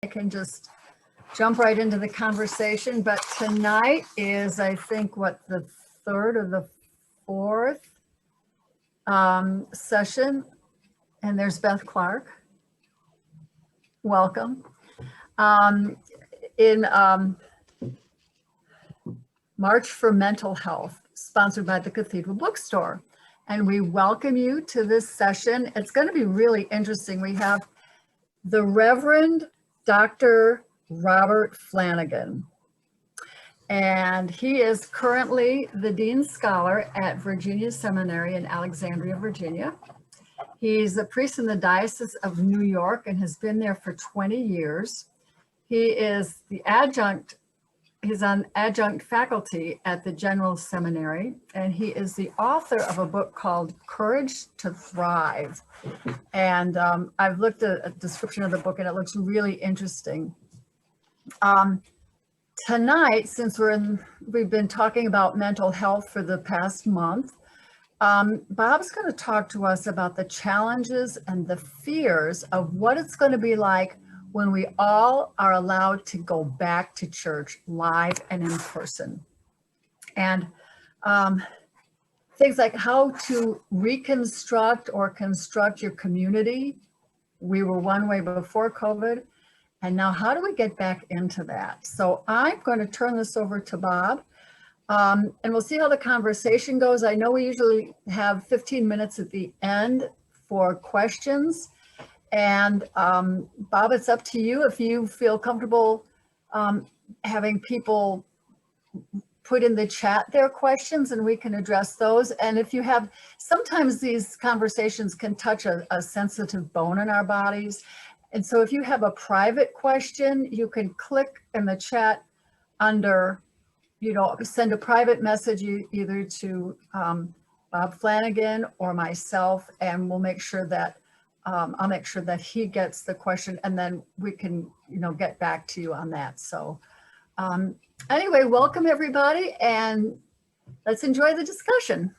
I can just jump right into the conversation, but tonight is, I think, what, the third or the fourth session, and there's Beth Clark. Welcome. In March for Mental Health, sponsored by the Cathedral Bookstore. And we welcome you to this session. It's going to be really interesting. We have the Reverend Dr. Robert Flanagan. And he is currently the Dean Scholar at Virginia Seminary in Alexandria, Virginia. He's a priest in the Diocese of New York and has been there for 20 years. He is the adjunct, he's on adjunct faculty at the General Seminary, and he is the author of a book called Courage to Thrive. And I've looked at a description of the book and it looks really interesting. Tonight, since we've been talking about mental health for the past month, Bob's going to talk to us about the challenges and the fears of what it's going to be like when we all are allowed to go back to church live and in person. And things like how to reconstruct or construct your community. We were one way before COVID, and now how do we get back into that? So I'm going to turn this over to Bob, and we'll see how the conversation goes. I know we usually have 15 minutes at the end for questions. And Bob, it's up to you if you feel comfortable having people put in the chat their questions and we can address those. And if you have, sometimes these conversations can touch a sensitive bone in our bodies. And so if you have a private question, you can click in the chat under, send a private message either to Bob Flanagan or myself, and we'll make sure that I'll make sure that he gets the question, and then we can, get back to you on that. So anyway, welcome everybody, and let's enjoy the discussion.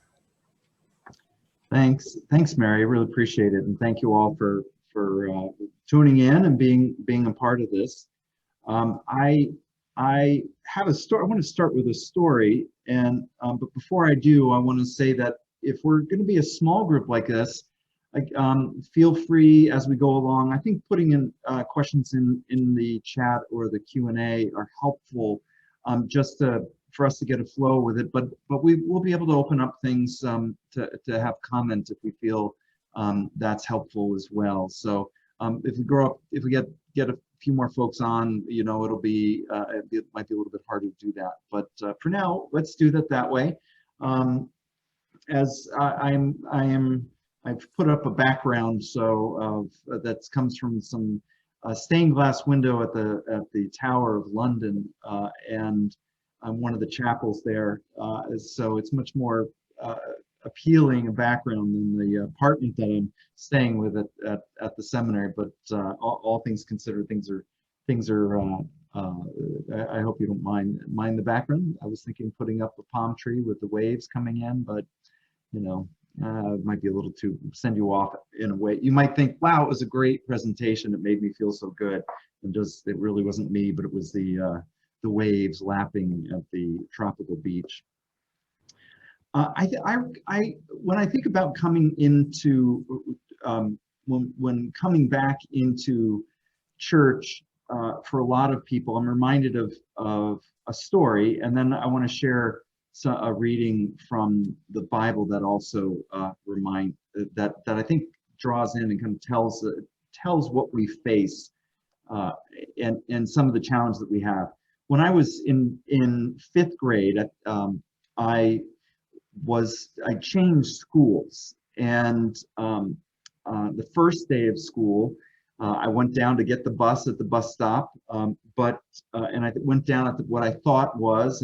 Thanks, Mary. I really appreciate it, and thank you all for tuning in and being a part of this. I have a story. I want to start with a story, and but before I do, I want to say that if we're going to be a small group like this, feel free as we go along. I think putting in questions in the chat or the Q&A are helpful, just for us to get a flow with it. But we will be able to open up things to have comment if we feel that's helpful as well. So if we get a few more folks on, it might be a little bit harder to do that. But for now, let's do that way. As I've put up a background that comes from some stained glass window at the Tower of London, and I'm one of the chapels there. So it's much more appealing a background than the apartment that I'm staying with at the seminary. But all things considered, things are. I hope you don't mind the background. I was thinking putting up a palm tree with the waves coming in, but it might be a little too send you off in a way. You might think, wow, it was a great presentation. It made me feel so good. And it really wasn't me, but it was the waves lapping at the tropical beach. When I think about coming into, when coming back into church, for a lot of people, I'm reminded of a story, and then I want to share a reading from the Bible that also that I think draws in and kind of tells what we face and some of the challenges that we have. When I was in fifth grade, I changed schools, and the first day of school, I went down to get the bus at the bus stop, and I went down at what I thought was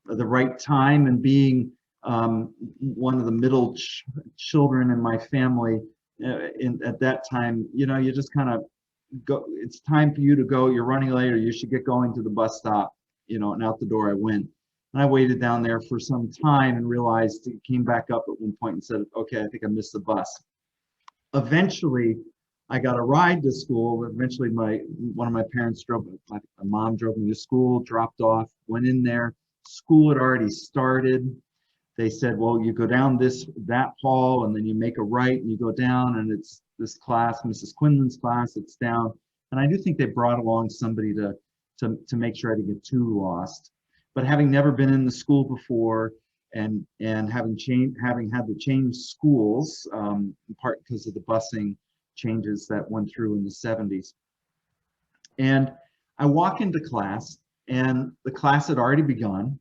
the right time, and being one of the middle children in my family at that time, you just kind of go, it's time for you to go, you're running late, or you should get going to the bus stop, and out the door I went. And I waited down there for some time and realized, it came back up at one point and said, okay, I think I missed the bus. Eventually, I got a ride to school. Eventually, one of my parents drove. My mom drove me to school, dropped off, went in there. School had already started. They said, well, you go down that hall, and then you make a right, and you go down, and it's this class, Mrs. Quinlan's class. It's down, and I do think they brought along somebody to make sure I didn't get too lost. But having never been in the school before, and having had to change schools, in part because of the busing changes that went through in the 70s. And I walk into class, and the class had already begun,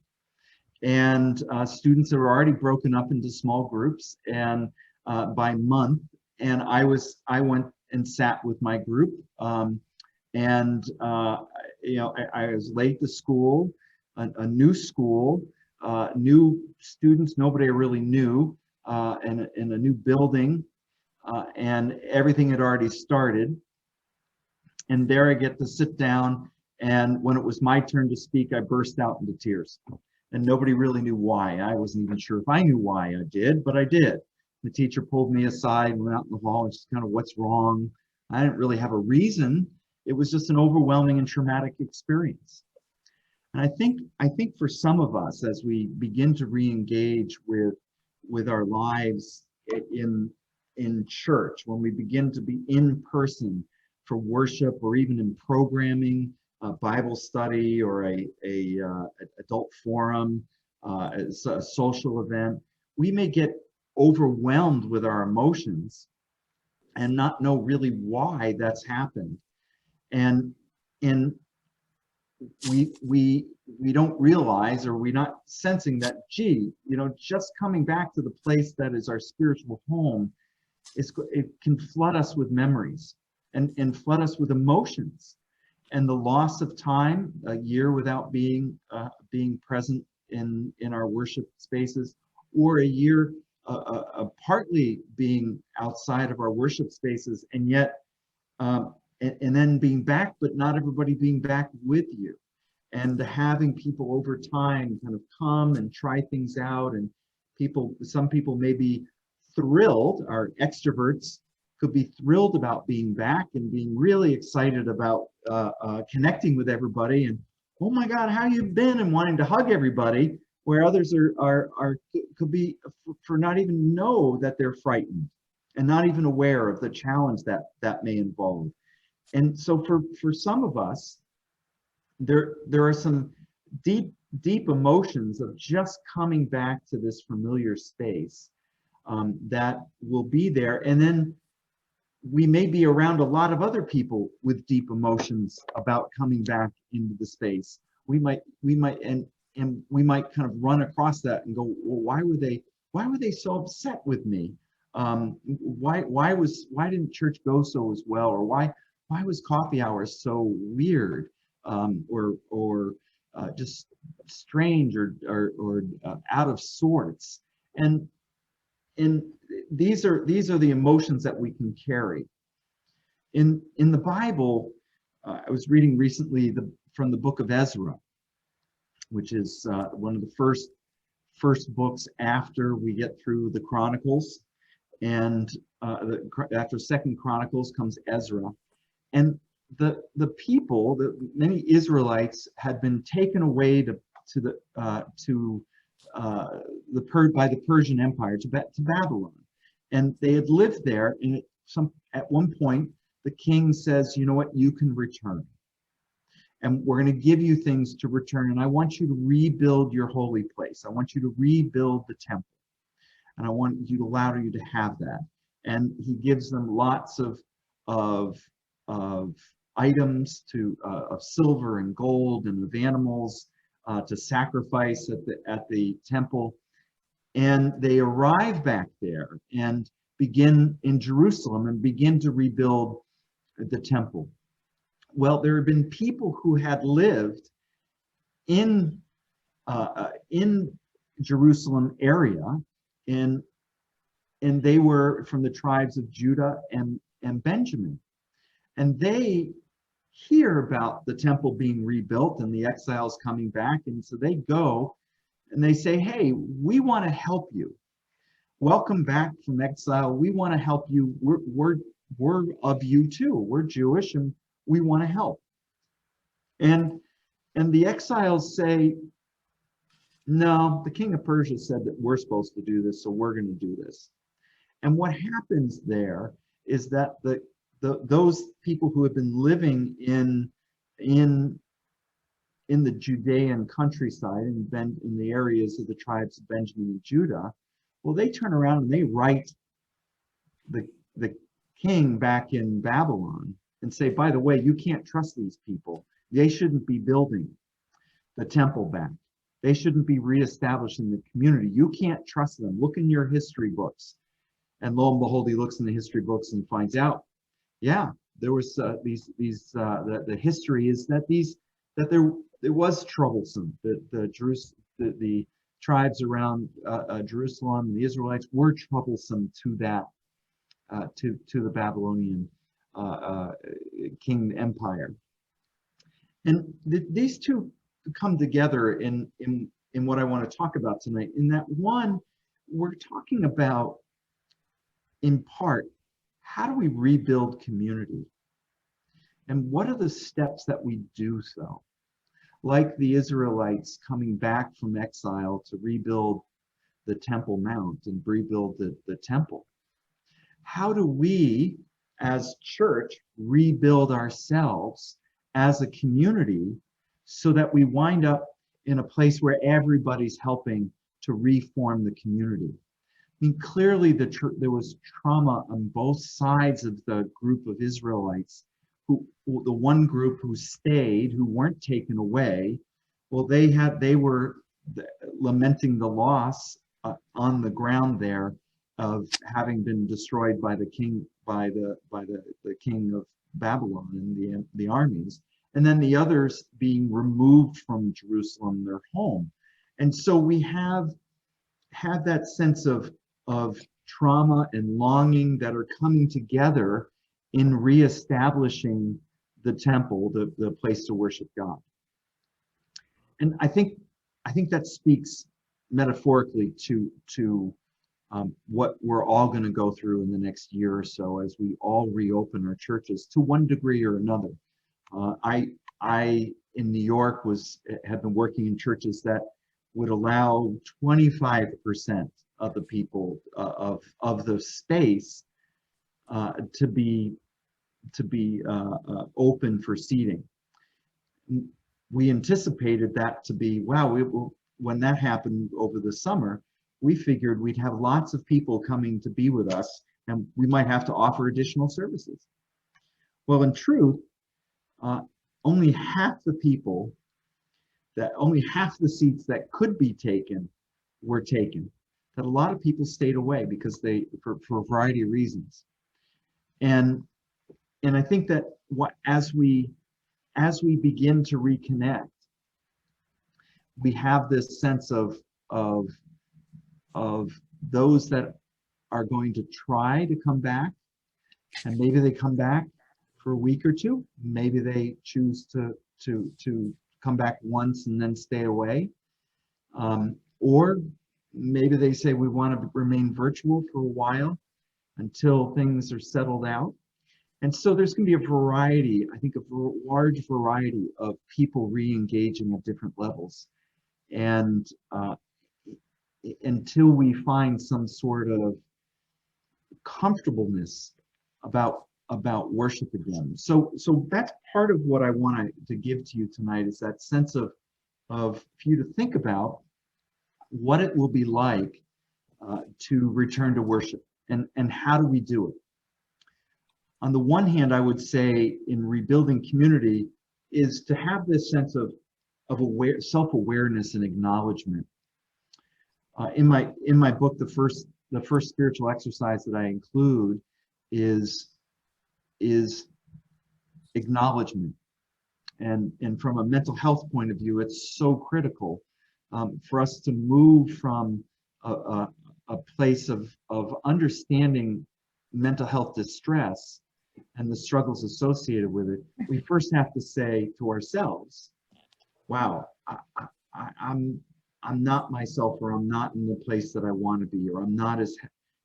and students are already broken up into small groups and by month. And I went and sat with my group, and I was late to school, a new school, new students nobody really knew, in a new building, and everything had already started. And there I get to sit down, and when it was my turn to speak, I burst out into tears. And nobody really knew why. I wasn't even sure if I knew why I did, but I did. The teacher pulled me aside and went out in the hall and just kind of, what's wrong? I didn't really have a reason. It was just an overwhelming and traumatic experience. And I think for some of us, as we begin to re-engage with our lives in church, when we begin to be in person for worship, or even in programming, Bible study, or a adult forum, a social event, we may get overwhelmed with our emotions and not know really why that's happened. And we don't realize, or we're not sensing that, gee, just coming back to the place that is our spiritual home, it can flood us with memories and flood us with emotions. And the loss of time, a year without being present in our worship spaces, or a year partly being outside of our worship spaces, and yet and then being back, but not everybody being back with you, and having people over time kind of come and try things out. And some people may be thrilled, our extroverts could be thrilled about being back and being really excited about connecting with everybody, and oh my God, how you been, and wanting to hug everybody, where others could be for not even know that they're frightened and not even aware of the challenge that may involve. And so for some of us, there are some deep emotions of just coming back to this familiar space that will be there. And then we may be around a lot of other people with deep emotions about coming back into the space. We might kind of run across that and go, well, why were they so upset with me? Why didn't church go so as well? Or why was coffee hours so weird, or just strange, or out of sorts? And these are the emotions that we can carry. In the Bible, I was reading recently from the book of Ezra, which is one of the first books after we get through the Chronicles, and after Second Chronicles comes Ezra, and the people, many Israelites, had been taken away by the Persian Empire to Babylon, and they had lived there. And at one point, the king says, you know what, you can return, and we're going to give you things to return, and I want you to rebuild your holy place. I want you to rebuild the temple, and I want you to allow you to have that. And he gives them lots of items of silver and gold, and of animals to sacrifice at the temple. And they arrive back there and begin in Jerusalem and begin to rebuild the temple. Well, there have been people who had lived in Jerusalem area, and they were from the tribes of Judah and Benjamin, and they hear about the temple being rebuilt and the exiles coming back, and so they go and they say, hey, we want to help you. Welcome back from exile. We want to help you. We're we're of you too. We're Jewish and we want to help. And the exiles say, no, the king of Persia said that we're supposed to do this, so we're going to do this. And what happens there is that those people who have been living in the Judean countryside and in the areas of the tribes of Benjamin and Judah, well, they turn around and they write the king back in Babylon and say, by the way, you can't trust these people. They shouldn't be building the temple back. They shouldn't be reestablishing the community. You can't trust them. Look in your history books. And lo and behold, he looks in the history books and finds out, yeah, there was the history is that there was troublesome. The tribes around Jerusalem and the Israelites were troublesome to that to the Babylonian king empire. And these two come together in what I want to talk about tonight. In that one, we're talking about, in part, how do we rebuild community? And what are the steps that we do so? Like the Israelites coming back from exile to rebuild the Temple Mount and rebuild the temple. How do we, as church, rebuild ourselves as a community so that we wind up in a place where everybody's helping to reform the community? I mean, clearly there was trauma on both sides of the group of Israelites. The one group who stayed, who weren't taken away, well, they were lamenting the loss on the ground there of having been destroyed by the king of Babylon and the armies, and then the others being removed from Jerusalem, their home. And so we have that sense of trauma and longing that are coming together in reestablishing the temple, the place to worship God. And I think that speaks metaphorically to what we're all going to go through in the next year or so as we all reopen our churches to one degree or another. I in New York have been working in churches that would allow 25% of the people of the space to be open for seating. We anticipated that to be, wow, when that happened over the summer, we figured we'd have lots of people coming to be with us and we might have to offer additional services. Well, in truth, only half the seats that could be taken were taken. That a lot of people stayed away because for a variety of reasons. And I think that as we begin to reconnect, we have this sense of those that are going to try to come back, and maybe they come back for a week or two. Maybe they choose to come back once and then stay away, or maybe they say we want to remain virtual for a while until things are settled out. And so there's going to be a variety, I think, a large variety of people re-engaging at different levels. And until we find some sort of comfortableness about worship again. So that's part of what I want to give to you tonight, is that sense of for you to think about what it will be like to return to worship, and how do we do it. On the one hand, I would say in rebuilding community is to have this sense of self-awareness and acknowledgement. In my book, the first spiritual exercise that I include is acknowledgement, and from a mental health point of view, it's so critical for us to move from a place of understanding mental health distress and the struggles associated with it. We first have to say to ourselves, wow, I'm not myself, or I'm not in the place that I want to be, or I'm not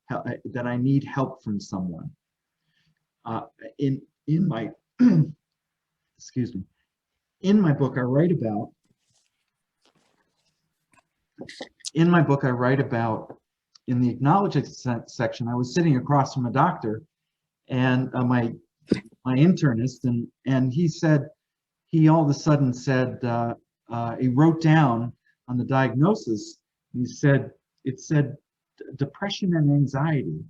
that I need help from someone. In my excuse me, in my book I write about in the acknowledgement section. I was sitting across from a doctor and my internist, and he all of a sudden said, he wrote down on the diagnosis, it said depression and anxiety.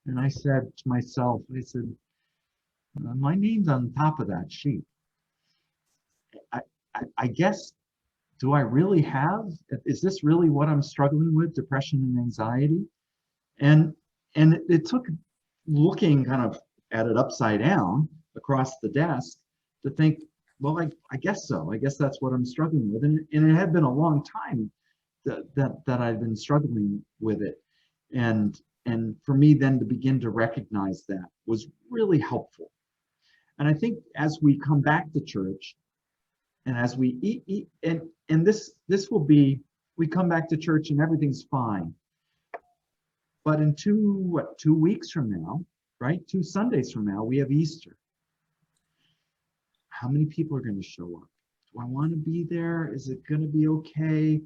And I said to myself, my name's on top of that sheet. I guess, do I really have, is this really what I'm struggling with, depression and anxiety? And it took looking kind of at it upside down across the desk to think, well, I guess so. I guess that's what I'm struggling with. And it had been a long time that I'd been struggling with it. And for me then to begin to recognize that was really helpful. And I think as we come back to church, and as we eat and this will be, we come back to church and everything's fine. But in 2 weeks from now, right? 2 Sundays from now, we have Easter. How many people are going to show up? Do I want to be there? Is it going to be okay?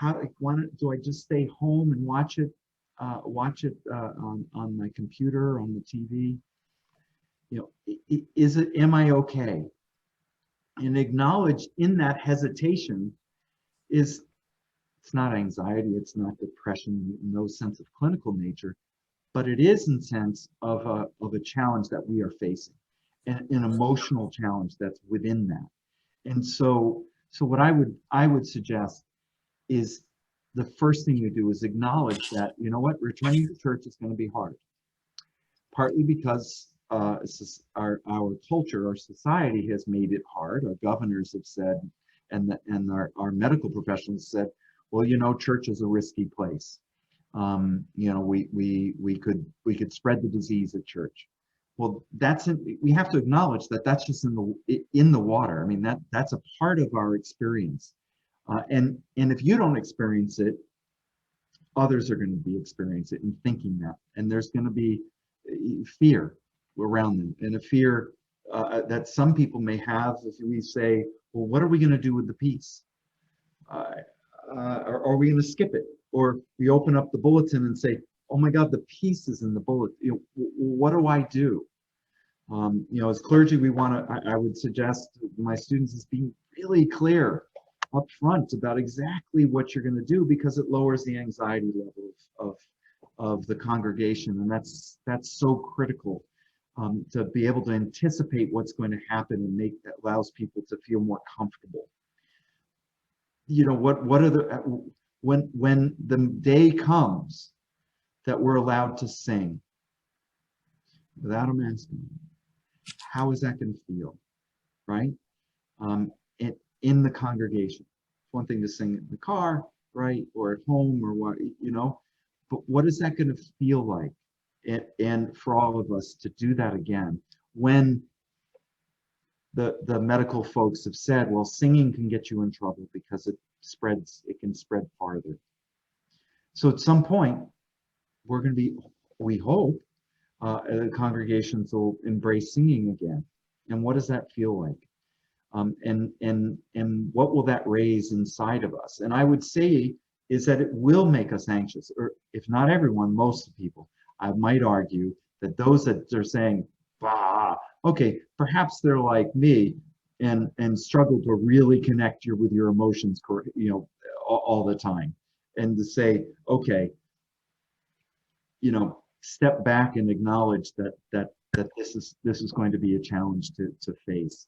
Do I just stay home and watch it on my computer, on the TV? Am I okay? And acknowledge in that hesitation it's not anxiety, it's not depression, no sense of clinical nature, but it is in sense of a challenge that we are facing, an emotional challenge that's within that. And so what I would suggest is the first thing you do is acknowledge that, you know what, returning to church is going to be hard, partly because our culture, our society has made it hard. Our governors have said, and our medical professionals said, well, church is a risky place. We could spread the disease at church. Well, we have to acknowledge that that's just in the water. I mean, that's a part of our experience. And if you don't experience it, others are going to be experiencing it and thinking that, and there's going to be fear around them, and a fear that some people may have if we say, well, what are we going to do with the peace? Are we going to skip it? Or we open up the bulletin and say, oh my God, the peace is in the bulletin. What do I do? As clergy, I would suggest to my students is being really clear up front about exactly what you're going to do, because it lowers the anxiety level of the congregation. And that's so critical. To be able to anticipate what's going to happen and that allows people to feel more comfortable. What are when the day comes that we're allowed to sing without a mask on, how is that going to feel, right? In the congregation. It's one thing to sing in the car, right, or at home, or what, but what is that going to feel like? And for all of us to do that again, when the medical folks have said, well, singing can get you in trouble because it can spread farther. So at some point, we hope, the congregations will embrace singing again. And what does that feel like? And what will that raise inside of us? And I would say is that it will make us anxious, or if not everyone, most people. I might argue that those that are saying, bah, okay, perhaps they're like me and struggle to really connect with your emotions, all the time, and to say, okay, step back and acknowledge that this is going to be a challenge to face.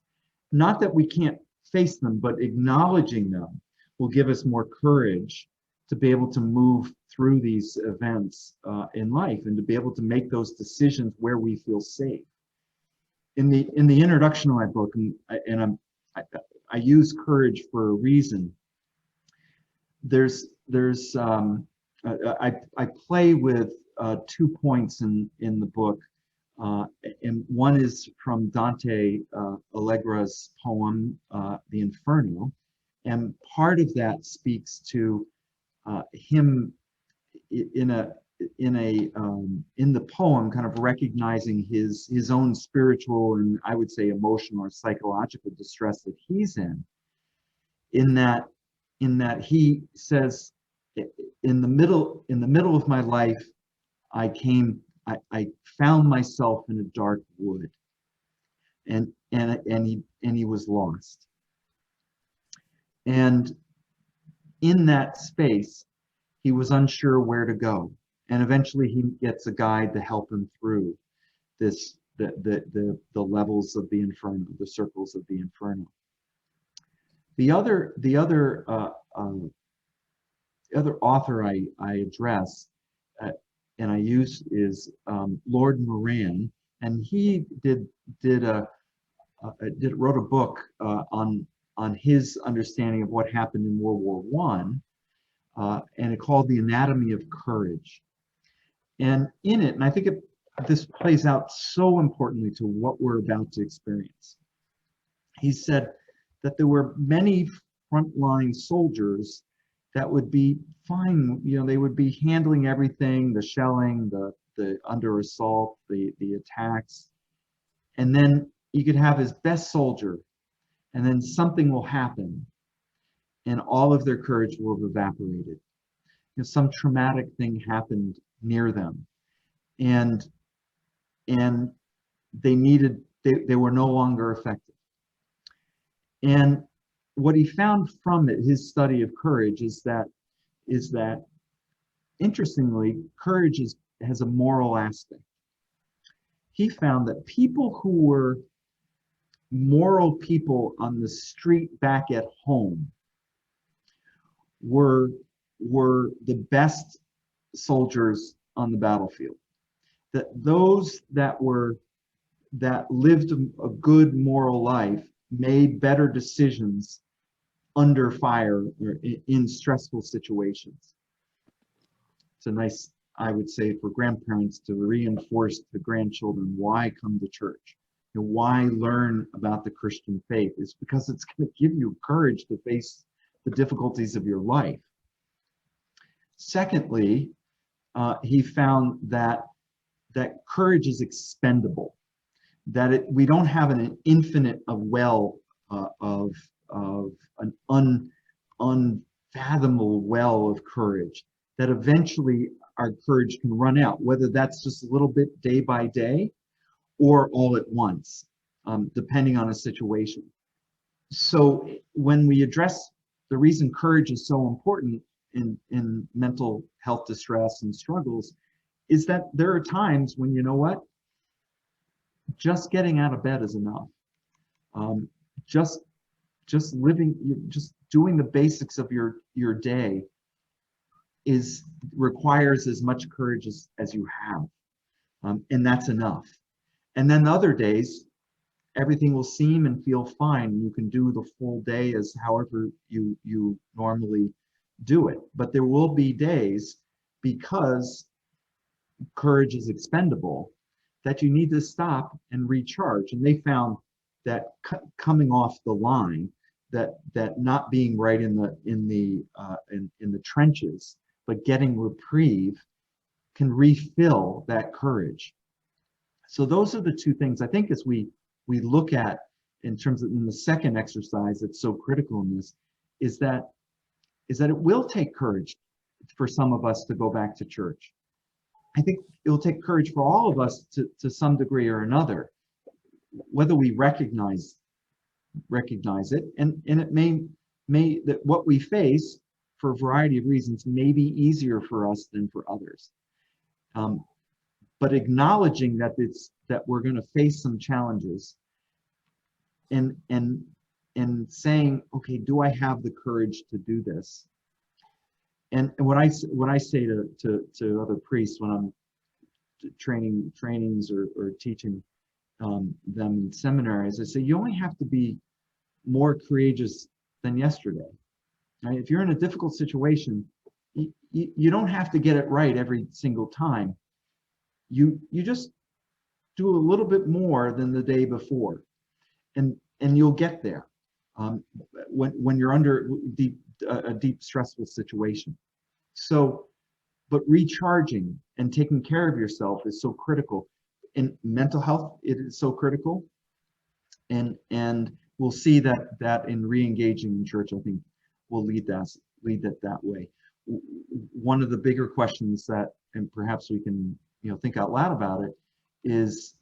Not that we can't face them, but acknowledging them will give us more courage to be able to move through these events in life, and to be able to make those decisions where we feel safe. In the introduction of my book, I use courage for a reason. I play with 2 points in the book, and one is from Dante Alighieri's poem, The Inferno, and part of that speaks to him in the poem, kind of recognizing his own spiritual and, I would say, emotional or psychological distress that he's in that he says, in the middle of my life, I found myself in a dark wood, and he was lost. And in that space, he was unsure where to go. And eventually he gets a guide to help him through the levels of the inferno, the circles of the inferno. The other author I address and I use is Lord Moran, and he wrote a book on his understanding of what happened in World War I, and it called The Anatomy of Courage. And in it, and I think this plays out so importantly to what we're about to experience. He said that there were many frontline soldiers that would be fine, they would be handling everything, the shelling, the under assault, the attacks, and then you could have his best soldier, and then something will happen, and all of their courage will have evaporated. Some traumatic thing happened near them, and they were no longer effective. And what he found from his study of courage is that interestingly, courage has a moral aspect. He found that people who were moral people on the street back at home were the best soldiers on the battlefield. That those that lived a good moral life made better decisions under fire or in stressful situations. It's a nice, I would say, for grandparents to reinforce to grandchildren why come to church. Why learn about the Christian faith is because it's going to give you courage to face the difficulties of your life. Secondly, he found that courage is expendable, that we don't have an infinite well of an unfathomable well of courage, that eventually our courage can run out, whether that's just a little bit day by day or all at once, depending on a situation. So when we address the reason courage is so important in mental health distress and struggles, is that there are times when, just getting out of bed is enough. Just living, just doing the basics of your day requires as much courage as you have, and that's enough. And then other days, everything will seem and feel fine. You can do the full day as however you normally do it. But there will be days, because courage is expendable, that you need to stop and recharge. And they found that coming off the line, that not being right in the trenches, but getting reprieve, can refill that courage. So those are the two things I think as we look at in terms of in the second exercise that's so critical in this, is that it will take courage for some of us to go back to church. I think it will take courage for all of us to some degree or another, whether we recognize it, and it may that what we face for a variety of reasons may be easier for us than for others. But acknowledging that we're going to face some challenges, and saying, okay, do I have the courage to do this? And what I say to other priests when I'm trainings or teaching them in seminaries, I say, you only have to be more courageous than yesterday. Right? If you're in a difficult situation, you don't have to get it right every single time. You just do a little bit more than the day before, and you'll get there when you're under a deep stressful situation. So, but recharging, and taking care of yourself is so critical. In mental health, it is so critical. And we'll see that in re-engaging in church, I think will lead that that way. One of the bigger questions that, and perhaps we can think out loud about it, is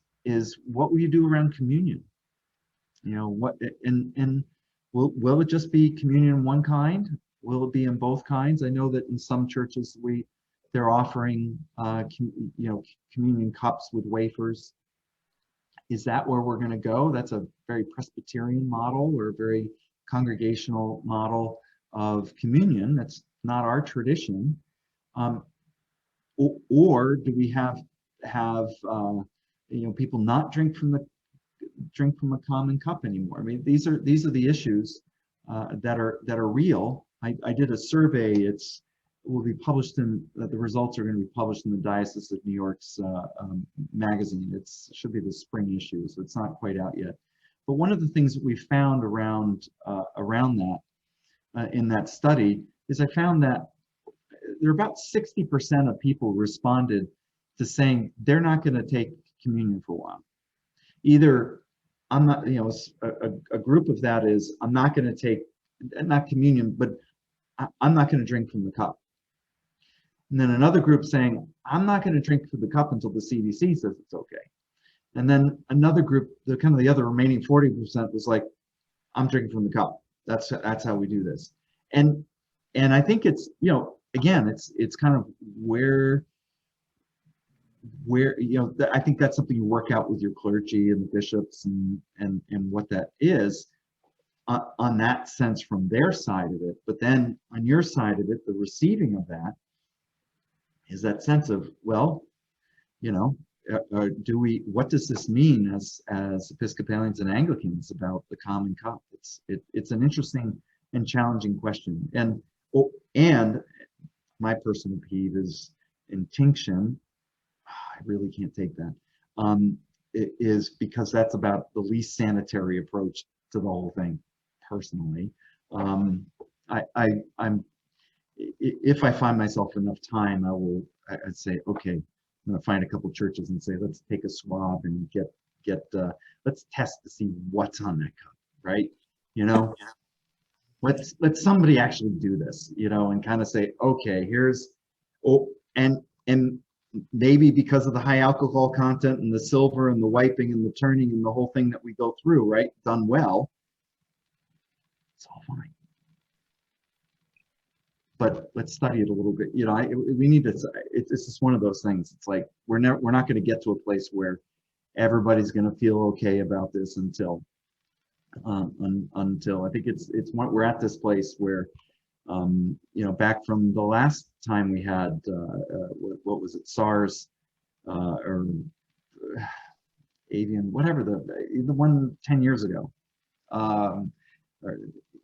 what will you do around communion? What, and will it just be communion in one kind? Will it be in both kinds? I know that in some churches they're offering communion cups with wafers. Is that where we're going to go? That's a very Presbyterian model or a very congregational model of communion. That's not our tradition. Or do we have people not drink from a common cup anymore? I mean, these are the issues that are real. I did a survey. It will be published the results are going to be published in the Diocese of New York's magazine. It should be the spring issue, so it's not quite out yet. But one of the things that we found around that in that study is I found that there are about 60% of people responded to saying they're not going to take communion for a while. Either I'm not, a group of that is I'm not going to take, not communion, but I'm not going to drink from the cup. And then another group saying, I'm not going to drink from the cup until the CDC says it's okay. And then another group, the other remaining 40% was like, I'm drinking from the cup. That's how we do this. And I think it's, again, it's kind of where I think that's something you work out with your clergy and the bishops and what that is on that sense from their side of it. But then on your side of it, the receiving of that is that sense of, well, what does this mean as Episcopalians and Anglicans about the common cup? It's an interesting and challenging question. And my personal peeve is intinction. I really can't take that. It is because that's about the least sanitary approach to the whole thing. Personally, if I find myself enough time, I'd say, okay, I'm going to find a couple churches and say, let's take a swab and let's test to see what's on that cup, right? Let somebody actually do this, and kind of say, okay, and maybe because of the high alcohol content and the silver and the wiping and the turning and the whole thing that we go through, right, done well, it's all fine. But let's study it a little bit. We need to. It's just one of those things. It's like we're not going to get to a place where everybody's going to feel okay about this until I think we're at this place where back from the last time we had what was it, SARS or avian, whatever, the one 10 years ago.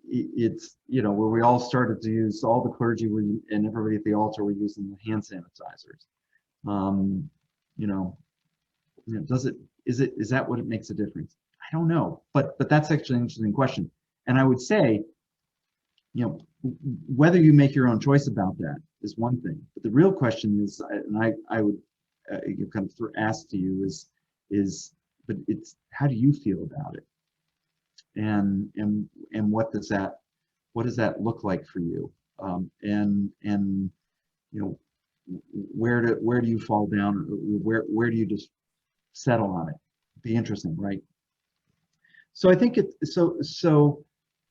It's where we all started to use, all the clergy and everybody at the altar were using the hand sanitizers. Is that what it makes a difference? I don't know, but that's actually an interesting question. And I would say, whether you make your own choice about that is one thing, but the real question is, and I would kind of ask to you but it's how do you feel about it? And what does that look like for you? Where do you fall down? Where do you just settle on it? Be interesting, right? So I think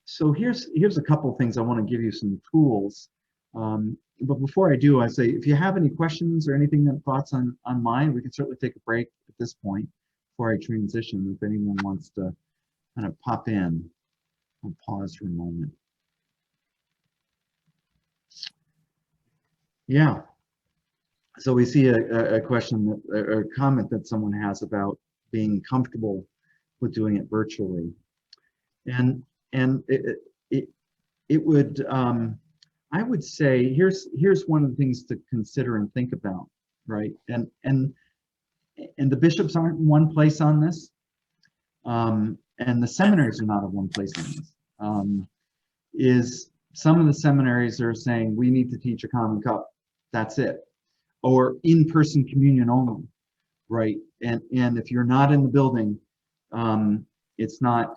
so here's a couple of things. I want to give you some tools. But before I do, I say, if you have any questions or anything, thoughts on mine, we can certainly take a break at this point before I transition. If anyone wants to kind of pop in, I'll pause for a moment. Yeah. So we see a question or a comment that someone has about being comfortable with doing it virtually, and it would I would say here's one of the things to consider and think about, right? And the bishops aren't in one place on this. And the seminaries are not in one place on this. Some of the seminaries are saying we need to teach a common cup. That's it. or in-person communion only, right? And if you're not in the building, it's not,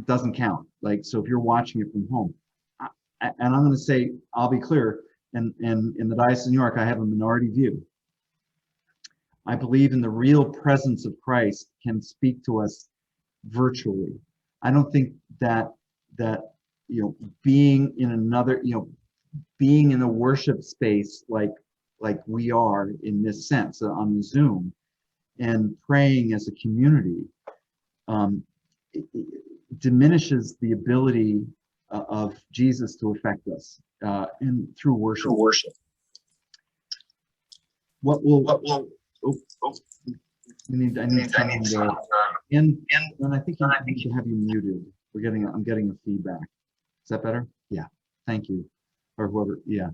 doesn't count. Like, so if you're watching it from home, and I'm going to say, I'll be clear, and in the Diocese of New York, I have a minority view. I believe in the real presence of Christ can speak to us virtually. I don't think that being in another, being in a worship space like we are in this sense on Zoom and praying as a community it diminishes the ability of Jesus to affect us and through worship. What will I need someone to, and I think I should have you muted. I'm getting a feedback. Is that better? Yeah. Thank you. Or whoever. Yeah.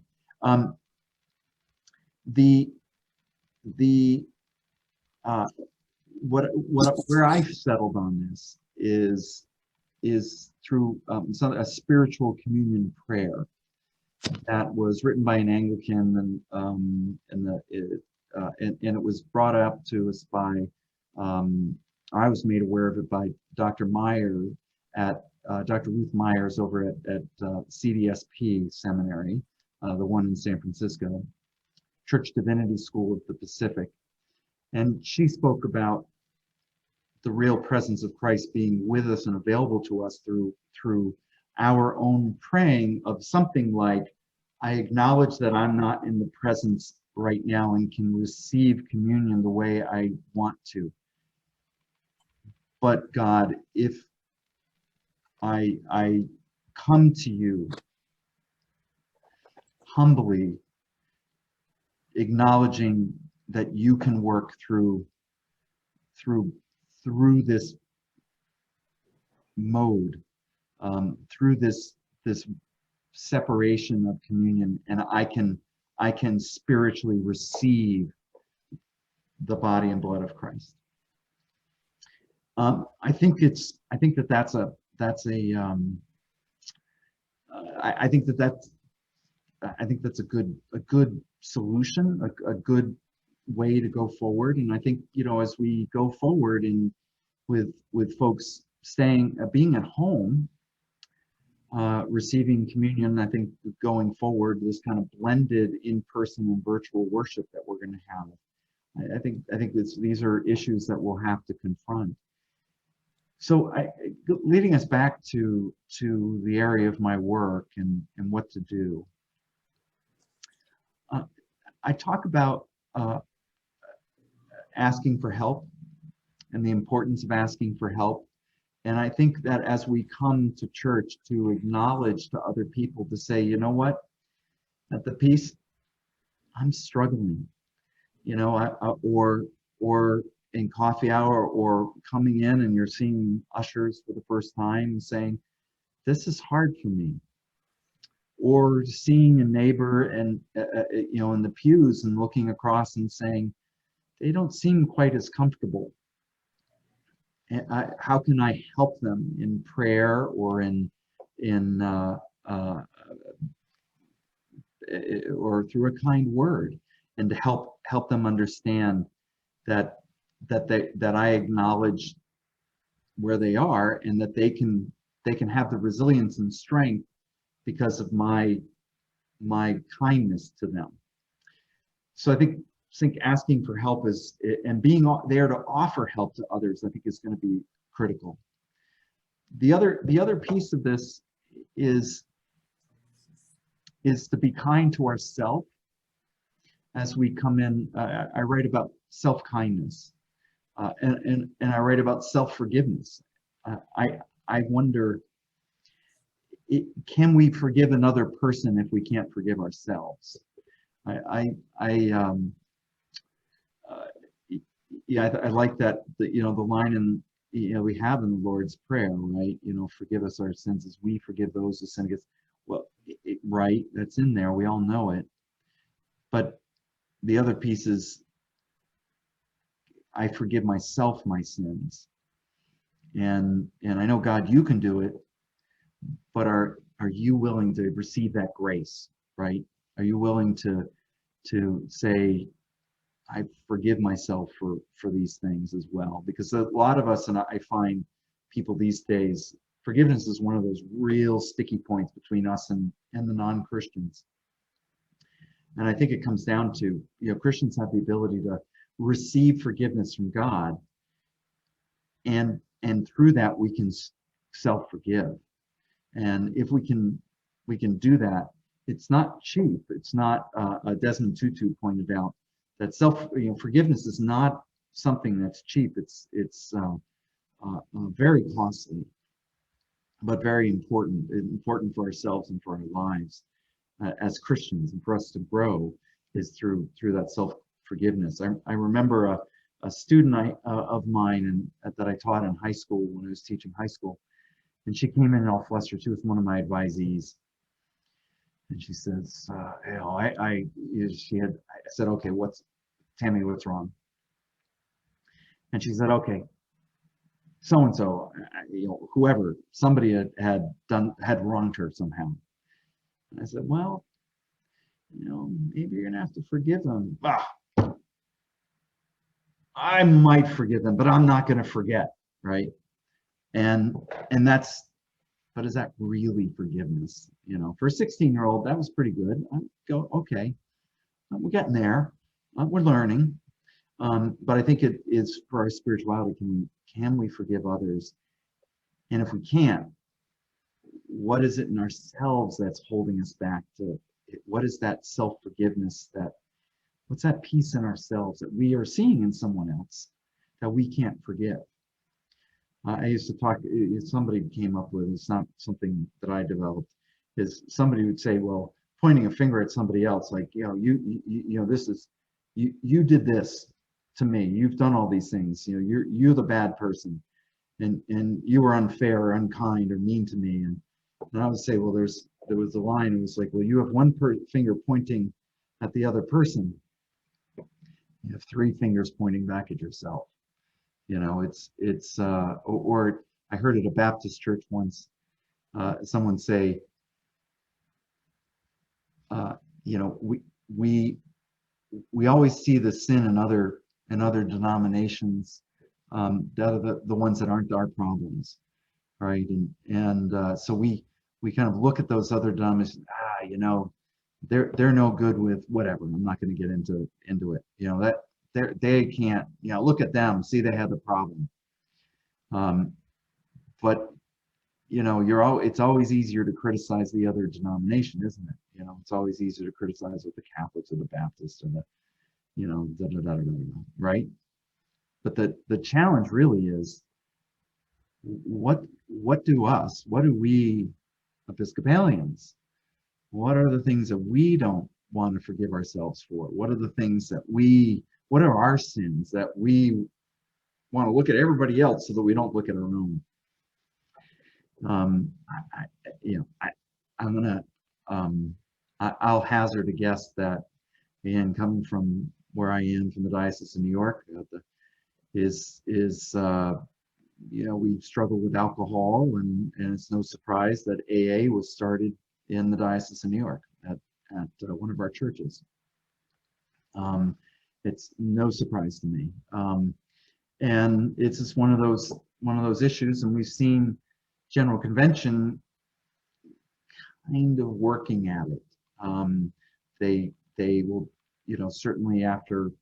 Where I've settled on this is through a spiritual communion prayer that was written by an Anglican, and it was brought up to us by I was made aware of it by Dr. Meyer Dr. Ruth Myers over at CDSP Seminary, the one in San Francisco, Church Divinity School of the Pacific. And she spoke about the real presence of Christ being with us and available to us through our own praying of something like, I acknowledge that I'm not in the presence right now and can receive communion the way I want to. But God, if I come to you humbly, acknowledging that you can work through this mode, through this separation of communion, and I can spiritually receive the body and blood of Christ. I think that's a good solution, a good way to go forward. And I think, as we go forward with folks being at home, receiving communion, I think going forward, this kind of blended in-person and virtual worship that we're going to have. I think these are issues that we'll have to confront. So leading us back to the area of my work and what to do. I talk about asking for help and the importance of asking for help. And I think that as we come to church to acknowledge to other people, to say, you know what, at the peace, I'm struggling, or in coffee hour, or coming in and you're seeing ushers for the first time and saying, this is hard for me. Or seeing a neighbor and in the pews and looking across and saying, they don't seem quite as comfortable. And how can I help them in prayer or or through a kind word, and to help them understand that I acknowledge where they are, and that they can have the resilience and strength because of my kindness to them. So I think asking for help and being there to offer help to others, I think, is going to be critical. The other piece of this is to be kind to ourselves as we come in. I write about self-kindness, and I write about self-forgiveness. I wonder, can we forgive another person if we can't forgive ourselves? I like that, the line in, we have in the Lord's Prayer, right? Forgive us our sins as we forgive those who sin against. Well, right, that's in there. We all know it. But the other piece is, I forgive myself my sins. And I know, God, you can do it, but are you willing to receive that grace, right? Are you willing to to say, I forgive myself for these things as well. Because a lot of us, and I find people these days, forgiveness is one of those real sticky points between us and the non-Christians. And I think it comes down to, Christians have the ability to receive forgiveness from God, and through that we can self-forgive. And if we can do that, it's not cheap. It's not, Desmond Tutu pointed out that forgiveness is not something that's cheap. It's very costly, but very important for ourselves and for our lives as Christians, and for us to grow is through that self-forgiveness. I remember a student of mine that I taught in high school when I was teaching high school, and she came in all flustered. She was one of my advisees, and she says, I said, okay, Tammy, what's wrong? And she said, okay, so-and-so, whoever, somebody had wronged her somehow. And I said, well, maybe you're gonna have to forgive them. I might forgive them, but I'm not gonna forget, right? And but is that really forgiveness? For a 16-year-old, that was pretty good. I go, okay, we're getting there, we're learning. But I think it is for our spirituality. Can we forgive others? And if we can't, what is it in ourselves that's holding us back to it? What is that self-forgiveness, what's that peace in ourselves that we are seeing in someone else that we can't forgive? I used to talk, somebody came up with, it's not something that I developed, is somebody would say, well, pointing a finger at somebody else, like, this is, you did this to me, you've done all these things, you're the bad person, and you were unfair or unkind or mean to me. And I would say, well, there was a line, it was like, well, you have one finger pointing at the other person, you have three fingers pointing back at yourself. Or I heard at a Baptist church once, someone say, we always see the sin in other denominations, that are the ones that aren't our problems, right? And so we kind of look at those other denominations. They're no good with whatever. I'm not going to get into it. That they can't. Look at them. See, they have the problem. But it's always easier to criticize the other denomination, isn't it? It's always easier to criticize with the Catholics or the Baptists or the right? But the challenge really is, what do we Episcopalians, what are the things that we don't want to forgive ourselves for? What are the things what are our sins that we want to look at everybody else so that we don't look at our own? I'll hazard a guess that, again, coming from where I am, from the Diocese of New York, we struggle with alcohol, and it's no surprise that AA was started in the Diocese of New York at one of our churches. It's no surprise to me, and it's just one of those issues, and we've seen General Convention kind of working at it. They will, certainly after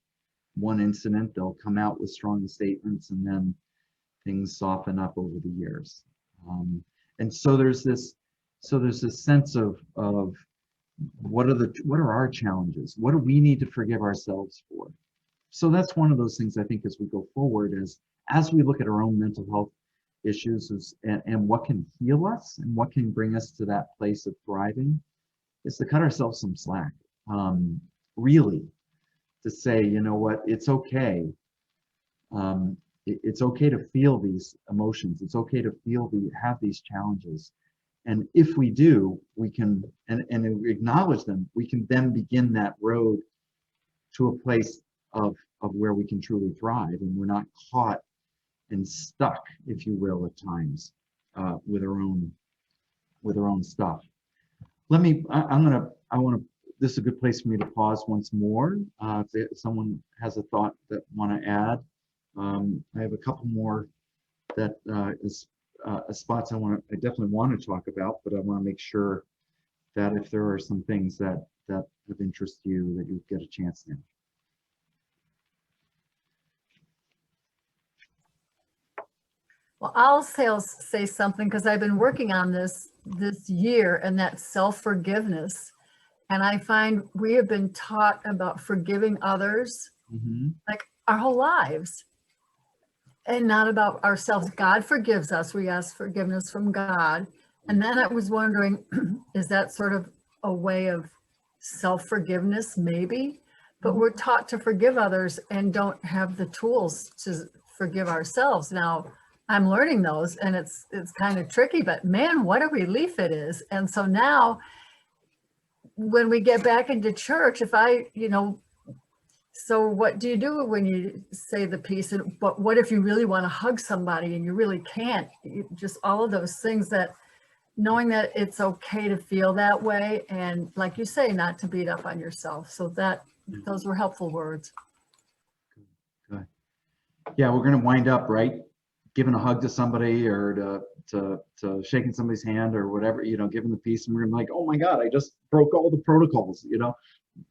one incident, they'll come out with strong statements, and then things soften up over the years. And so there's this sense of what are our challenges? What do we need to forgive ourselves for? So that's one of those things, I think, as we go forward, as we look at our own mental health issues and what can heal us and what can bring us to that place of thriving, is to cut ourselves some slack. Really, to say, what, it's okay. It's okay to feel these emotions. It's okay to have these challenges. And if we do, we can, and acknowledge them, we can then begin that road to a place of where we can truly thrive, and we're not caught and stuck, if you will, at times, with our own stuff. This this is a good place for me to pause once more. If someone has a thought that want to add, I have a couple more that is spots I definitely want to talk about, but I want to make sure that if there are some things that of interest to you, that you get a chance now. Well, I'll say something because I've been working on this year, and that's self-forgiveness. And I find we have been taught about forgiving others like our whole lives, and not about ourselves. God forgives us. We ask forgiveness from God. And then I was wondering, is that sort of a way of self-forgiveness? Maybe, but we're taught to forgive others and don't have the tools to forgive ourselves. Now, I'm learning those, and it's kind of tricky, but man, what a relief it is. And so now when we get back into church, if I, so what do you do when you say the piece? But what if you really want to hug somebody and you really can't? Just all of those things, that knowing that it's okay to feel that way, and like you say, not to beat up on yourself. So those were helpful words. Good. Yeah, we're going to wind up, right? Giving a hug to somebody, or to shaking somebody's hand, or whatever, giving the peace, and we're like, oh my God, I just broke all the protocols,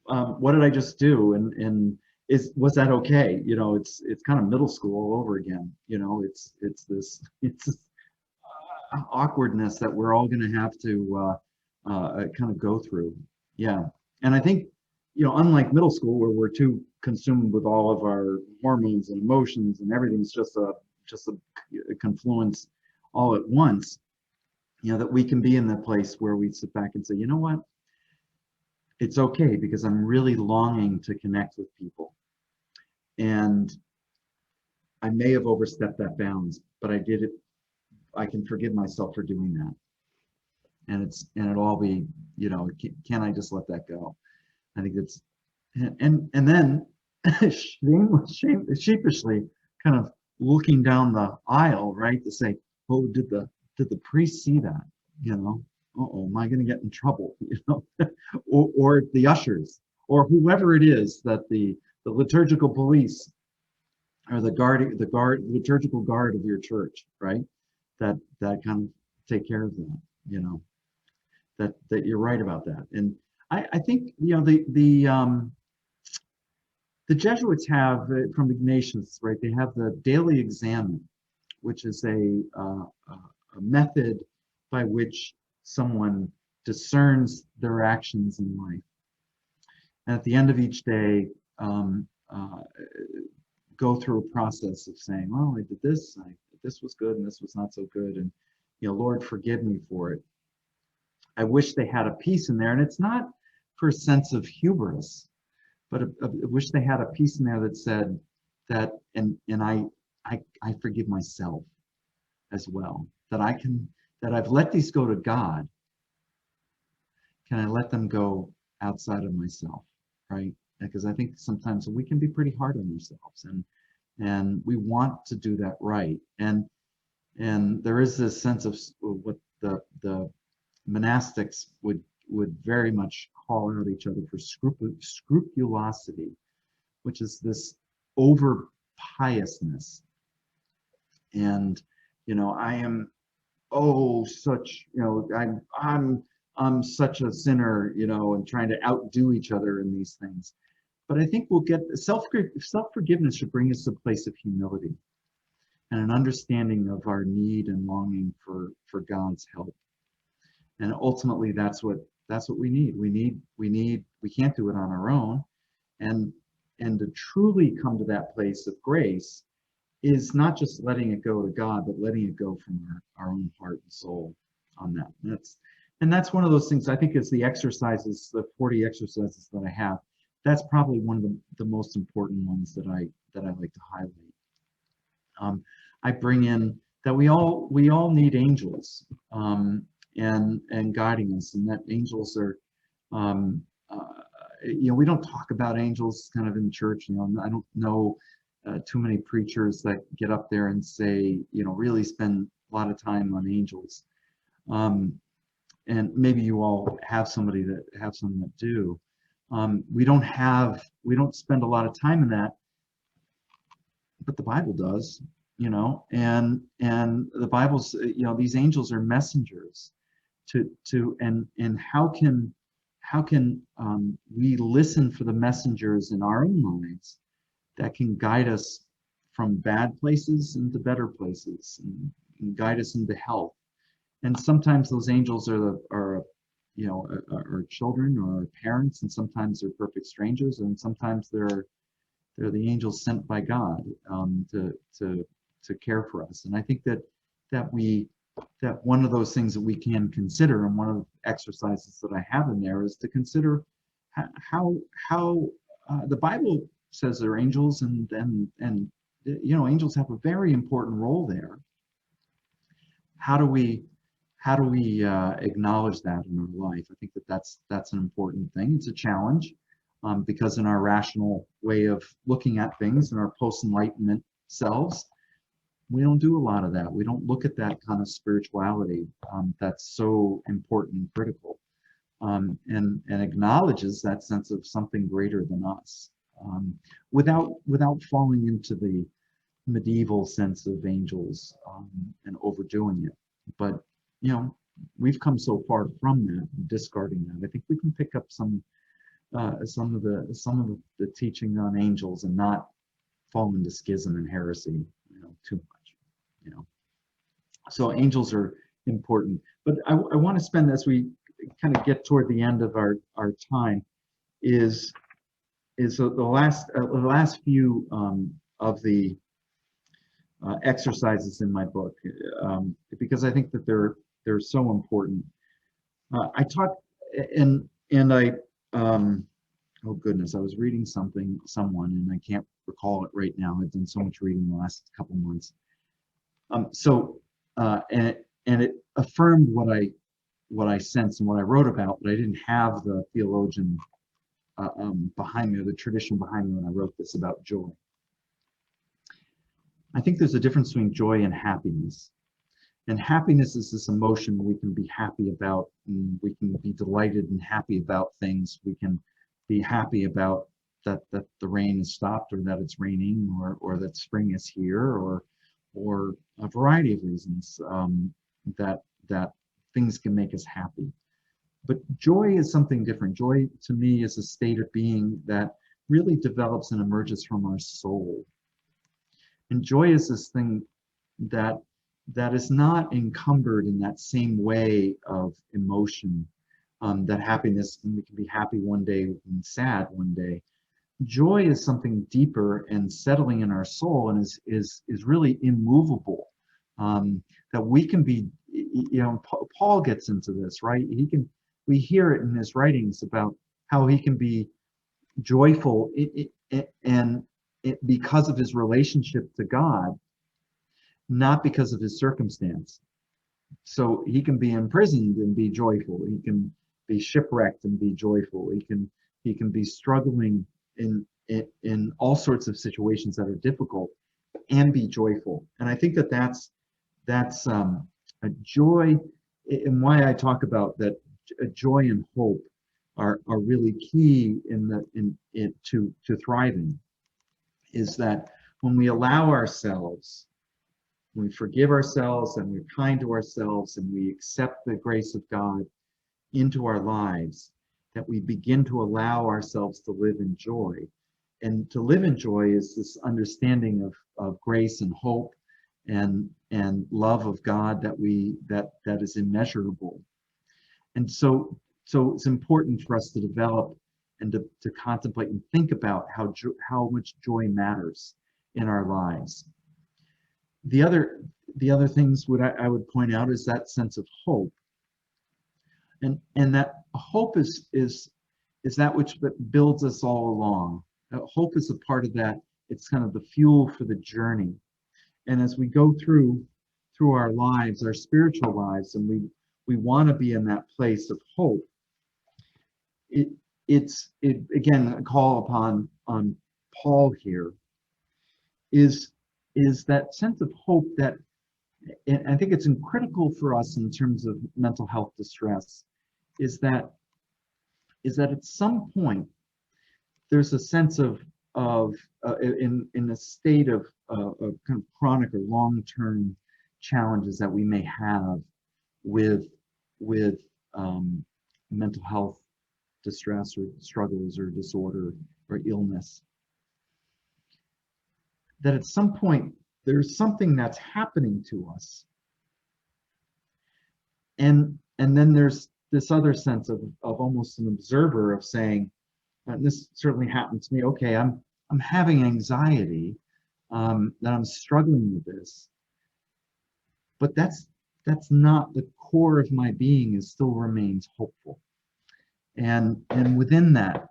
what did I just do? And was that okay? It's kind of middle school all over again. It's this awkwardness that we're all going to have to kind of go through. Yeah, and I think, unlike middle school, where we're too consumed with all of our hormones and emotions, and everything's just a confluence all at once, that we can be in that place where we sit back and say, you know what, it's okay, because I'm really longing to connect with people, and I may have overstepped that bounds, but I did it. I can forgive myself for doing that, and it'll all be, can I just let that go? I think it's, and then sheepishly kind of looking down the aisle, right, to say, oh, did the priest see that? Uh-oh, am I going to get in trouble? or the ushers, or whoever it is, that the liturgical police, or the liturgical guard of your church, right? That kind of take care of that. That you're right about that. And I think the Jesuits have, from Ignatius, right? They have the daily examen, which is a method by which someone discerns their actions in life. And at the end of each day, go through a process of saying, well, I did this, this was good, and this was not so good, and Lord, forgive me for it. I wish they had a piece in there, and it's not for a sense of hubris, but I wish they had a piece in there that said that, and I forgive myself as well, that I've let these go to God. Can I let them go outside of myself, right? Because I think sometimes we can be pretty hard on ourselves, and we want to do that right. And there is this sense of what the monastics would very much call out each other for scrupulosity, which is this over piousness. And I am such, I'm such a sinner, and trying to outdo each other in these things. But I think we'll get self-forgiveness should bring us to a place of humility and an understanding of our need and longing for God's help. And ultimately, that's what we need. We can't do it on our own. And to truly come to that place of grace is not just letting it go to God, but letting it go from our own heart and soul on that. And that's one of those things, I think, is the exercises, the 40 exercises that I have. That's probably one of the most important ones that I like to highlight. I bring in that we all need angels, and guiding us, and that angels are, we don't talk about angels kind of in church. I don't know too many preachers that get up there and say, really spend a lot of time on angels. And maybe you all have some that do. We don't spend a lot of time in that, but the Bible does, and the Bible's, these angels are messengers and how can we listen for the messengers in our own lives that can guide us from bad places into better places and guide us into health. And sometimes those angels are our children or our parents, and sometimes they're perfect strangers, and sometimes they're the angels sent by God to care for us. And I think that one of those things that we can consider, and one of the exercises that I have in there, is to consider how the Bible says they're angels, and angels have a very important role there. How do we acknowledge that in our life? I think that's an important thing. It's a challenge because in our rational way of looking at things, in our post-enlightenment selves, we don't do a lot of that. We don't look at that kind of spirituality that's so important and critical, and acknowledges that sense of something greater than us, without falling into the medieval sense of angels and overdoing it. But we've come so far from that, discarding that. I think we can pick up some of the teaching on angels and not fall into schism and heresy, too much. So angels are important. But I want to spend, as we kind of get toward the end of our time, is the last few of the exercises in my book, because I think that they're so important. I talk and I oh goodness, I was reading someone, and I can't recall it right now. I've done so much reading the last couple months. And it affirmed what I sensed and what I wrote about, but I didn't have the theologian behind me, or the tradition behind me, when I wrote this about joy. I think there's a difference between joy and happiness. And happiness is this emotion we can be happy about, and we can be delighted and happy about things. We can be happy about that the rain has stopped, or that it's raining, or that spring is here, or a variety of reasons that things can make us happy. But joy is something different. Joy, to me, is a state of being that really develops and emerges from our soul. And joy is this thing that is not encumbered in that same way of emotion, that happiness, and we can be happy one day and sad one day. Joy is something deeper and settling in our soul, and is really immovable. That we can be, Paul gets into this, right? We hear it in his writings about how he can be joyful because of his relationship to God, not because of his circumstance. So he can be imprisoned and be joyful. He can be shipwrecked and be joyful. He can be struggling in all sorts of situations that are difficult and be joyful. And I think that's a joy, and why I talk about that joy and hope are really key to thriving, is that when we allow ourselves, when we forgive ourselves and we're kind to ourselves and we accept the grace of God into our lives, that we begin to allow ourselves to live in joy. And to live in joy is this understanding of grace and hope and love of God that is immeasurable. And so it's important for us to develop and to contemplate and think about how much joy matters in our lives. The other things I would point out is that sense of hope, and that hope is that which builds us all along. Hope is a part of that. It's kind of the fuel for the journey. And as we go through our lives, our spiritual lives, and we want to be in that place of hope, it's again, a call upon Paul here is that sense of hope that, and I think it's critical for us in terms of mental health distress, is that at some point there's a sense of in a state of kind of chronic or long-term challenges that we may have with mental health distress or struggles or disorder or illness, that at some point there's something that's happening to us, and then there's this other sense of almost an observer of saying, and this certainly happened to me, okay, I'm having anxiety, that I'm struggling with this, but that's not the core of my being. It still remains hopeful, and within that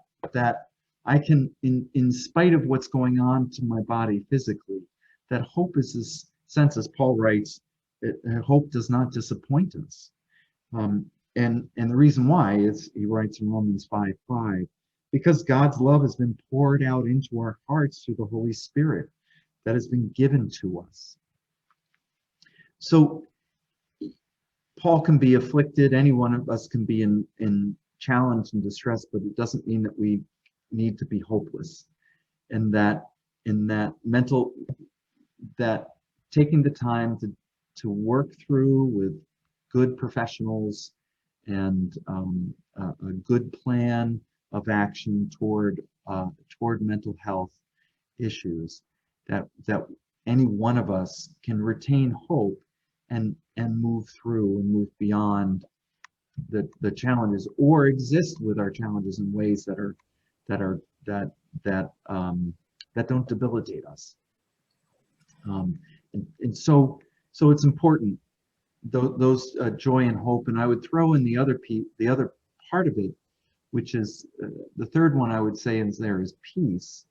I can, in spite of what's going on to my body physically, that hope is this sense, as Paul writes, hope does not disappoint us. And the reason why is, he writes in Romans 5:5, because God's love has been poured out into our hearts through the Holy Spirit that has been given to us. So Paul can be afflicted, any one of us can be in challenge and distress, but it doesn't mean that we need to be hopeless. And that taking the time to work through with good professionals and a good plan of action toward mental health issues, that any one of us can retain hope and move through and move beyond the challenges, or exist with our challenges in ways that don't debilitate us. And so it's important, those joy and hope. And I would throw in the other part of it, which is the third one I would say is peace.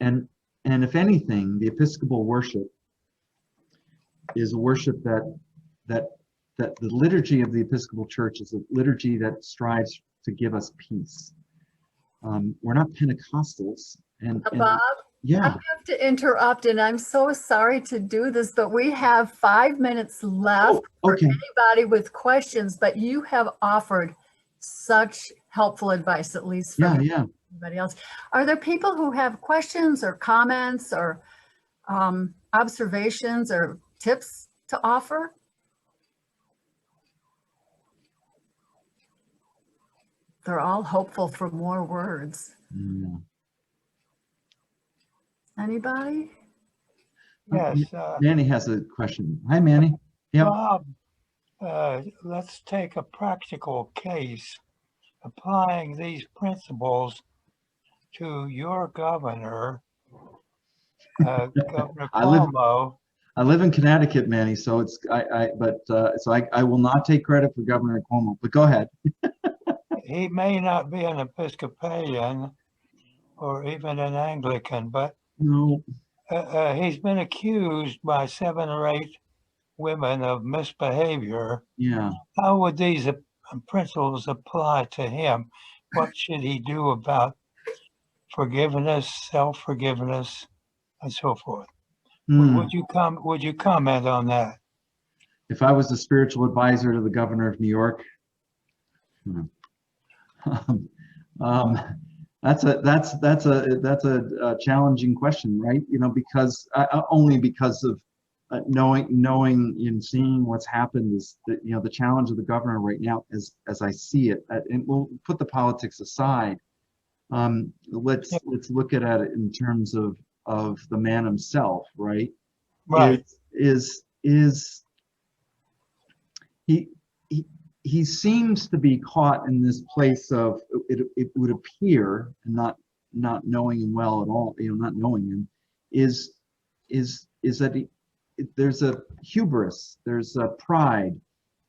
And if anything, the Episcopal worship is a worship that the liturgy of the Episcopal Church is a liturgy that strives to give us peace. We're not Pentecostals, and Bob, yeah, I have to interrupt, and I'm so sorry to do this, but we have 5 minutes left for anybody with questions, but you have offered such helpful advice, at least for everybody else. Are there people who have questions or comments or observations or tips to offer? They're all hopeful for more words. Yeah. Anybody? Yes. Manny has a question. Hi, Manny. Yep. Bob, let's take a practical case. Applying these principles to your governor, Governor Cuomo. I live in Connecticut, Manny, so it's I will not take credit for Governor Cuomo. But go ahead. He may not be an Episcopalian or even an Anglican, but no, he's been accused by 7 or 8 women of misbehavior. Yeah. How would these principles apply to him? What should he do about forgiveness, self-forgiveness, and so forth? Would you comment on that? If I was the spiritual advisor to the governor of New York, that's a challenging question, right? You know, because only because of knowing and seeing what's happened is that, you know, the challenge of the governor right now, as I see it, and we'll put the politics aside. Let's look at it in terms of the man himself, right? Right. He seems to be caught in this place of it would appear, and not knowing him well at all, you know, not knowing him, is that there's a hubris, there's a pride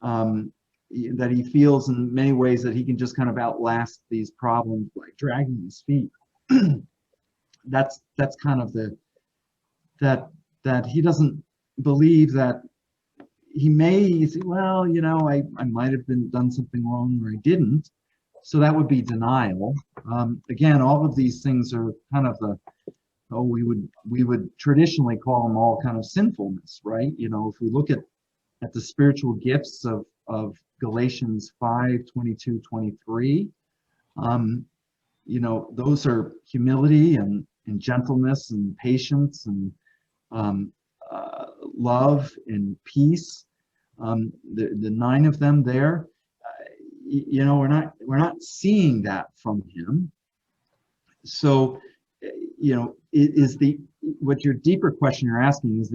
that he feels in many ways, that he can just kind of outlast these problems by dragging his feet. That's kind of that he doesn't believe that he may say, well, you know, I might have done something wrong, or I didn't. So that would be denial. Again, all of these things are kind of we would traditionally call them all kind of sinfulness, right? You know, if we look at the spiritual gifts of Galatians 5:22-23, You know, those are humility and gentleness and patience and love and peace. The 9 of them there, you know, we're not seeing that from him. So, you know, what your deeper question you're asking is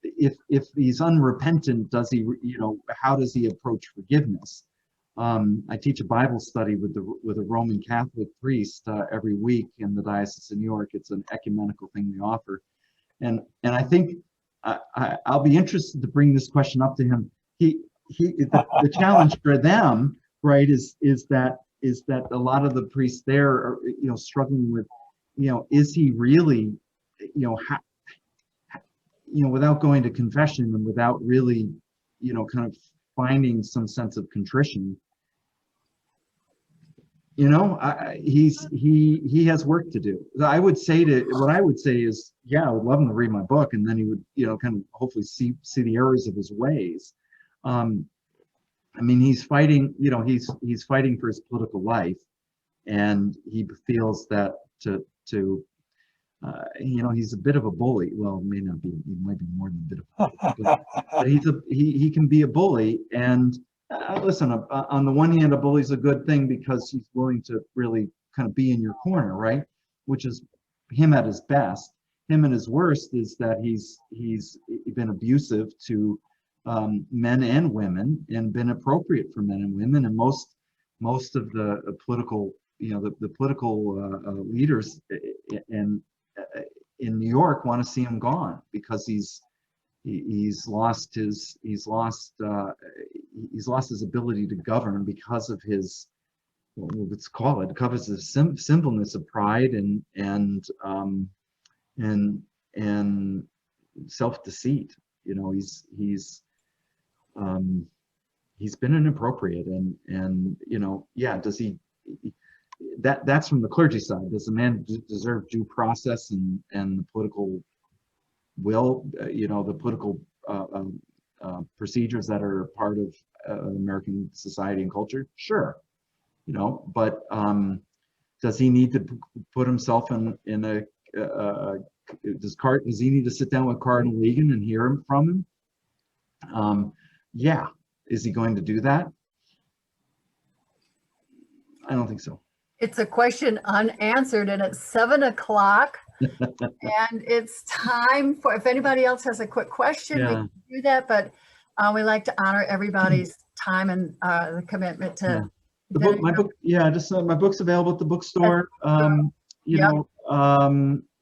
if he's unrepentant, does he, you know, how does he approach forgiveness? I teach a Bible study with a Roman Catholic priest every week in the Diocese of New York. It's an ecumenical thing we offer, and I think I'll be interested to bring this question up to him. The challenge for them, right, is that a lot of the priests there are, you know, struggling with, you know, is he really, you know, without going to confession and without really, you know, kind of finding some sense of contrition, you know, he has work to do. What I would say is, yeah, I would love him to read my book, and then he would, you know, kind of hopefully see the errors of his ways. I mean, he's fighting, you know, he's fighting for his political life, and he feels that you know, he's a bit of a bully. Well, may not be, he might be more than a bit of a bully, but he can be a bully. And listen, on the one hand, a bully's a good thing because he's willing to really kind of be in your corner, right? Which is him at his best. Him at his worst is that he's been abusive to men and women, and been appropriate for men and women. And most of the political, you know, the political leaders in New York want to see him gone because he's lost his ability to govern because of his, let's call it, covers the sinfulness of pride and self-deceit. You know, he's been inappropriate, and you know, yeah, does he? That's from the clergy side. Does the man deserve due process and the political will? You know, the political procedures that are part of American society and culture? Sure, you know, but does he need to put himself in a? Does he need to sit down with Cardinal Egan and hear from him? Yeah. Is he going to do that? I don't think so. It's a question unanswered, and it's 7 o'clock. And it's time for, if anybody else has a quick question, we can do that. But we like to honor everybody's time and the commitment to the book. My book, my book's available at the bookstore. You know,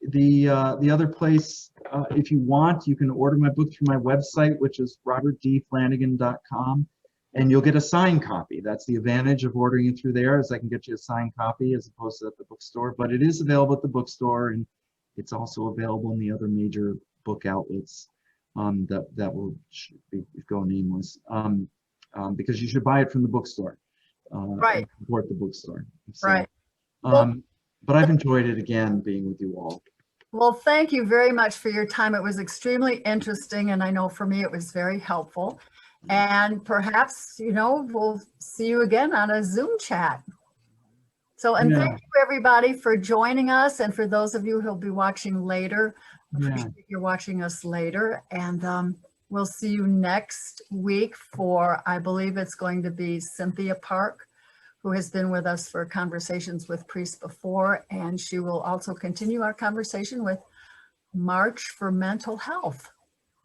the other place, if you want, you can order my book through my website, which is robertdflanagan.com, and you'll get a signed copy. That's the advantage of ordering it through there, is I can get you a signed copy as opposed to at the bookstore. But it is available at the bookstore, and it's also available in the other major book outlets that will go nameless, because you should buy it from the bookstore. Right. Support the bookstore. So, right. But I've enjoyed it again being with you all. Well, thank you very much for your time. It was extremely interesting, and I know for me it was very helpful. And perhaps, you know, we'll see you again on a Zoom chat. So, and thank you everybody for joining us, and for those of you who'll be watching later, appreciate you're watching us later. And we'll see you next week for, I believe it's going to be Cynthia Park, who has been with us for conversations with priests before, and she will also continue our conversation with March for Mental Health.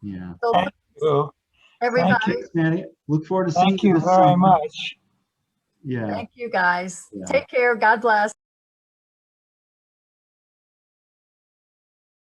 Yeah. So, thank you, everybody. Thanks, Manny. Look forward to seeing thank you this very summer. much. Yeah. Thank you guys. Yeah. Take care. God bless.